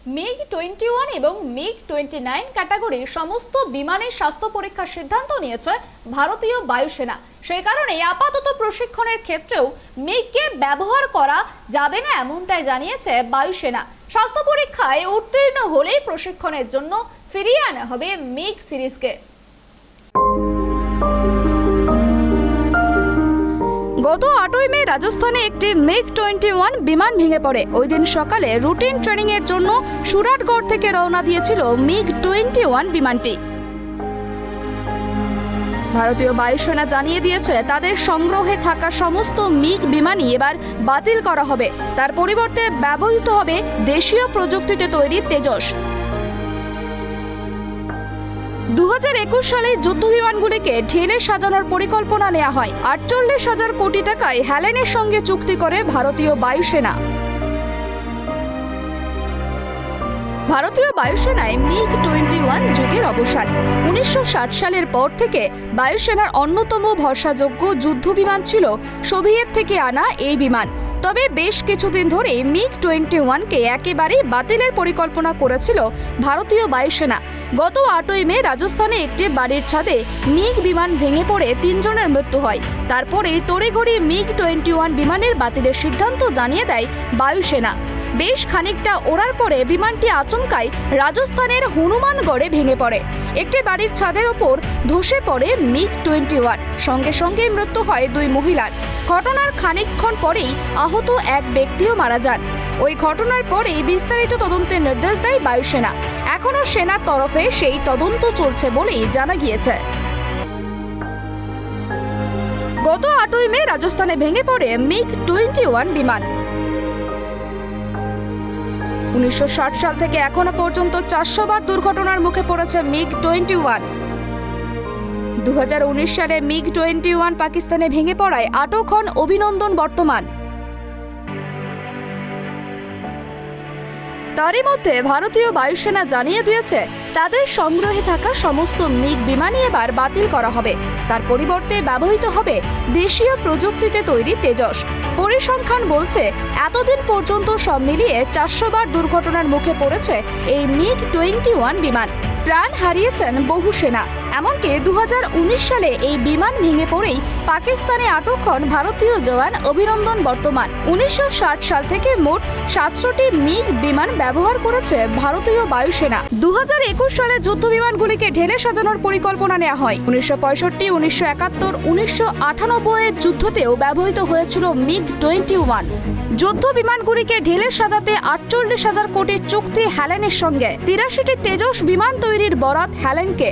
MIG-21 এবং MIG-29 ক্যাটাগরির সমস্ত বিমানের স্বাস্থ্য পরীক্ষার সিদ্ধান্ত নিয়েছে ভারতীয় বায়ুসেনা। সেই কারণে আপাতত প্রশিক্ষণের ক্ষেত্রেও মিগকে ব্যবহার করা যাবে না এমনটাই জানিয়েছে বায়ুসেনা। স্বাস্থ্য পরীক্ষায় উত্তীর্ণ হলেই প্রশিক্ষণের জন্য ফিরিয়ে আনা হবে মিগ সিরিজকে। গত 8 মে রাজস্থানে একটি MIG-21 বিমান ভেঙে পড়ে। ওই দিন সকালে রুটিন ট্রেনিং এর জন্য সুরাটগড় থেকে রওনা দিয়েছিল MIG-21 বিমানটি। ভারতীয় বায়ুসেনা জানিয়ে দিয়েছে তাদের সংগ্রহে থাকা সমস্ত মিগ বিমানই এবার বাতিল করা হবে। তার পরিবর্তে ব্যবহৃত হবে দেশীয় প্রযুক্তিতে তৈরি তেজস। 2021 সালে যুদ্ধ বিমানগুলিকে ঢেলে সাজানোর পরিকল্পনা নেওয়া হয়। 48,000 কোটি টাকায় হেলেনের সঙ্গে চুক্তি করে ভারতীয় বায়ুসেনা। ভারতীয় বায়ুসেনায় MIG-21 যুগের অবসান। 1960 সালের পর থেকে বায়ুসেনার অন্যতম ভরসাযোগ্য যুদ্ধ বিমান ছিল সোভিয়েত থেকে আনা এই বিমান। তবে বেশ কিছুদিন ধরে MIG-21কে একেবারেই বাতিলের পরিকল্পনা করেছিল ভারতীয় বায়ুসেনা। গত 8 মে রাজস্থানে একটি বাড়ির ছাদে মিগ বিমান ভেঙে পড়ে 3 জনের মৃত্যু হয়। তারপরে তড়িঘড়ি MIG-21 বিমানের বাতিলের সিদ্ধান্ত জানিয়ে দেয় বায়ুসেনা। বেশ খানিকটা ওড়ার পরে বিমানটি আচমকাই রাজস্থানের হনুমানগড়ে ভেঙে পড়ে। একটি বাড়ির ছাদের ওপর ধসে পড়ে MIG-21। সঙ্গে সঙ্গে মৃত্যু হয় 2 মহিলার। ঘটনার খানিকক্ষণ পরেই আহত এক ব্যক্তিও মারা যান। ওই ঘটনার পরেই বিস্তারিত তদন্তের নির্দেশ দেয় বায়ুসেনা। এখনও সেনার তরফে সেই তদন্ত চলছে বলেই জানা গিয়েছে। গত 8 মে রাজস্থানে ভেঙে পড়ে MIG-21 বিমান। 1960 সাল থেকে এখনো পর্যন্ত 400 বার দুর্ঘটনার মুখে পড়েছে MIG-21। 2019 সালে MIG-21 পাকিস্তানে ভেঙে পড়ায় আটক হন অভিনন্দন বর্তমান। তারই মধ্যে ভারতীয় বায়ুসেনা জানিয়ে দিয়েছে তাদের সংগ্রহে থাকা সমস্ত মিগ বিমানই এবার বাতিল করা হবে। তার পরিবর্তে ব্যবহৃত হবে দেশীয় প্রযুক্তিতে তৈরি তেজস। পরিসংখ্যান বলছে এতদিন পর্যন্ত সব মিলিয়ে 400 বার দুর্ঘটনার মুখে পড়েছে এই MIG-21 বিমান। প্রাণ হারিয়েছেন বহু সেনা। এমনকি 2019 সালে এই বিমান ভেঙে পড়েই পাকিস্তানে আটক হন ভারতীয় জওয়ান অভিনন্দন বর্তমান। 1960 সাল থেকে মোট 700টি মিগ বিমান ব্যবহার করেছে ভারতীয় বায়ুসেনা। 2021 সালে যুদ্ধ বিমানগুলিকে ঢেলে সাজানোর পরিকল্পনা নেওয়া হয়। 1965, 1971, 1998 এর যুদ্ধতেও ব্যবহৃত হয়েছিল MIG-21। যুদ্ধ বিমানগুলিকে ঢেলে সাজাতে 48,000 কোটির চুক্তি হেলেনের সঙ্গে। 83টি তেজস বিমান তৈরির বরাত হেলেনকে।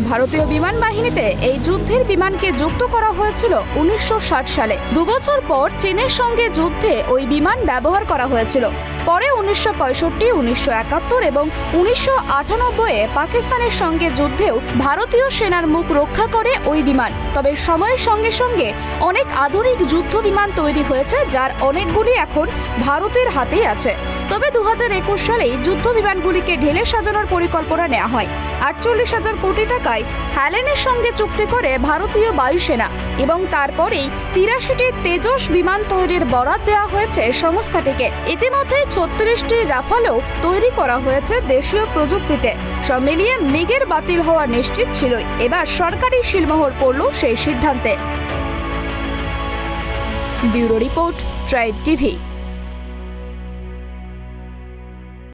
ভারতীয় বিমান বাহিনীতে এই যুদ্ধের বিমানকে যুক্ত করা হয়েছিল 1960 সালে। 2 বছর পর চীনের সঙ্গে যুদ্ধে ওই বিমান ব্যবহার করা হয়েছিল। পরে 1965, 1971 এবং 1998 পাকিস্তানের সঙ্গে যুদ্ধেও ভারতীয় সেনার মুখ রক্ষা করে ওই বিমান। তবে সময়ের সঙ্গে সঙ্গে অনেক আধুনিক যুদ্ধ বিমান তৈরি হয়েছে, যার অনেকগুলি এখন ভারতের হাতেই আছে। তবে 2021 সালেই যুদ্ধ বিমানগুলিকে ঢেলে সাজানোর পরিকল্পনা নেওয়া হয়। 48,000 কোটি টাকায় হেলেনের সঙ্গে চুক্তি করে ভারতীয় বায়ুসেনা এবং তারপরেই 83টি তেজস বিমান তৈরির বরাত দেওয়া হয়েছে সংস্থাটিকে। ইতিমধ্যে 36টি রাফালও তৈরি করা হয়েছে দেশীয় প্রযুক্তিতে। সব মিলিয়ে মিগের বাতিল হওয়া নিশ্চিত ছিলই। এবার সরকারি শিলমোহর পড়ল সেই সিদ্ধান্তে। Bureau report, tribe TV.